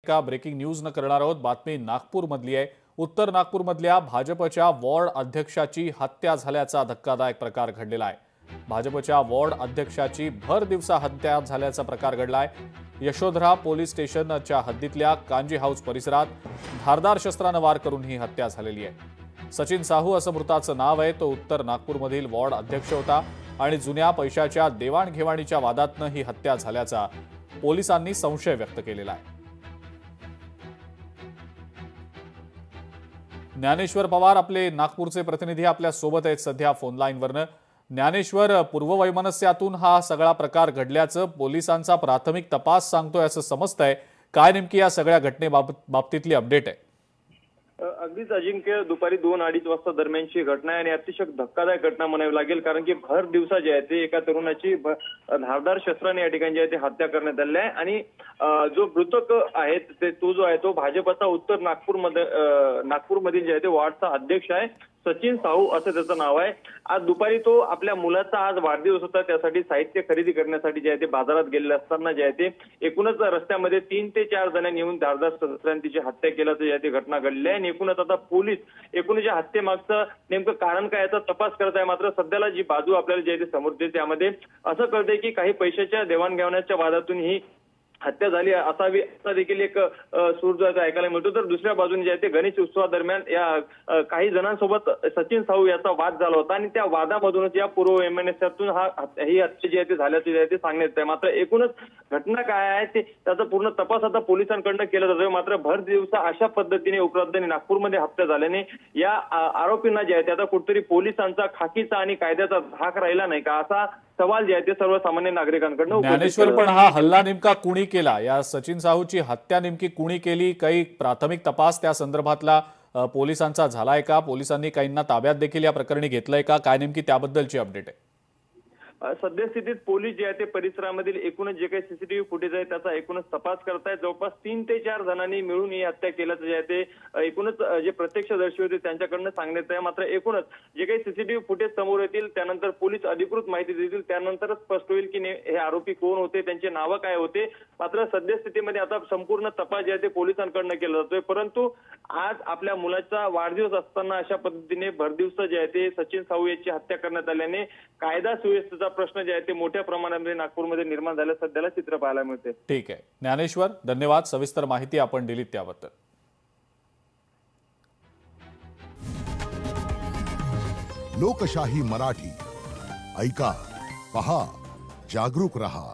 एका breaking news न करणार आहोत। बातमी नागपूरमधली आहे। उत्तर नागपूरमधल्या भाजपच्या वॉर्ड अध्यक्षाची हत्या झाल्याचा धक्कादायक प्रकार घडलेला आहे। भाजपच्या वॉर्ड अध्यक्षाची भर दिवसा हत्या झाल्याचा प्रकार घडलाय। यशोधरा पोलीस स्टेशनच्या हद्दीतल्या कांजी हाऊस परिसरात धारदार शस्त्राने वार करून ही हत्या झालेली आहे। सचिन साहू असं मृताचं नाव आहे। तो उत्तर नागपूरमधील वॉर्ड अध्यक्ष होता आणि जुन्या पैशाच्या देवाणघेवाणीच्या वादातनं ही हत्या झाल्याचा पोलिसांनी संशय व्यक्त केलेला आहे। ज्ञानेश्वर पवार आपले नागपूरचे प्रतिनिधी आपल्या सोबत आहेत सध्या फोन लाईनवरनं। ज्ञानेश्वर, पूर्ववैमनस्यातून हा सगळा प्रकार घडल्याचं पोलिसांचा प्राथमिक तपास सांगतोय असं समजतंय। काय नेमकी या सगळ्या घटनेबाबतीतली अपडेट आहे? अगदीच अजिंक्य, दुपारी 2-2:30 वाजता दरम्यानची घटना आहे आणि अतिशय धक्कादायक घटना म्हणावी लागेल, कारण की भर दिवसा जे आहे ते एका तरुणाची धारदार शस्त्राने या ठिकाणी जे आहे ते हत्या करण्यात आली आहे आणि जो मृतक आहे तो जो आहे तो भाजपचा उत्तर नागपूरमधील जे आहे ते वॉर्डचा अध्यक्ष आहे। सचिन साहू असं त्याचं नाव आहे। आज दुपारी तो आपल्या मुलाचा आज वाढदिवस होता, त्यासाठी साहित्य खरेदी करण्यासाठी जे आहे ते बाजारात गेलेले असताना जे आहे ते एकूणच रस्त्यामध्ये 3 ते 4 जणांनी येऊन धारदार शस्त्राने तिची हत्या केल्याचं जे आहे ते घटना घडली आहे। आणि एकूणच आता पोलीस या हत्येमागचं नेमकं कारण काय याचा तपास करत आहे। मात्र सध्याला जी बाजू आपल्याला जे आहे ते समोर येते त्यामध्ये असं कळतंय की काही पैशाच्या देवाणघेवाणीच्या वादातून ही हत्या झाली असावी असा देखील एक सूर जो आहे ऐकायला मिळतो। तर दुसऱ्या बाजूने जे आहे ते गणेश उत्सवादरम्यान या काही जणांसोबत सचिन साहू याचा वाद झाला होता आणि त्या वादामधूनच या पूर्ववैमनस्यातून ही हत्या जी आहे ते झाल्याचे जे आहे ते सांगण्यात येत आहे। मात्र एकूणच घटना काय आहे ते त्याचा पूर्ण तपास आता पोलिसांकडून केला जातोय। मात्र भर दिवसा अशा पद्धतीने उपलब्ध नागपूरमध्ये हत्या झाल्याने या आरोपींना जे आहे ते आता कुठेतरी पोलिसांचा खाकीचा आणि कायद्याचा धाक राहिला नाही का असा सवाल जे आहे ते सर्वसामान्य नागरिकांकडून। ज्ञानेश्वर, पण हा हल्ला नेमका कुणी केला? या सचिन साहूची हत्या नेमकी कुणी केली? काही प्राथमिक तपास त्या संदर्भातला पोलिसांचा झालाय का? पोलिसांनी काहींना ताब्यात देखील या प्रकरणी घेतलंय का? काय नेमकी त्याबद्दलची अपडेट आहे? सद्यस्थितीत पोलीस जे आहे ते परिसरामधील एकूणच जे काही सीसीटीव्ही फुटेज आहे त्याचा एकूणच तपास करतायत। जवळपास 3 ते 4 जणांनी मिळून ही हत्या केल्याचं जे आहे ते एकूणच जे प्रत्यक्षदर्शी होते त्यांच्याकडनं सांगण्यात आहे। मात्र एकूणच जे काही सीसीटीव्ही फुटेज समोर येतील त्यानंतर पोलीस अधिकृत माहिती देतील, त्यानंतरच स्पष्ट होईल की हे आरोपी कोण होते, त्यांचे नावं काय होते। मात्र सद्यस्थितीमध्ये आता संपूर्ण तपास जे आहे ते पोलिसांकडनं केला जातोय। परंतु आज आपल्या मुलाचा वाढदिवस असताना अशा पद्धतीने भरदिवसा जे आहे ते सचिन साहू यांची हत्या करण्यात आल्याने कायदा सुव्यवस्थेचा प्रश्न जे आहे ते मोठ्या प्रमाणामध्ये नागपूरमध्ये निर्माण झालं सध्याला चित्र पाहायला मिळते। ठीक आहे ज्ञानेश्वर, धन्यवाद। सविस्तर माहिती आपण दिलीत त्याबद्दल। लोकशाही मराठी ऐका, पहा, जागरूक रहा।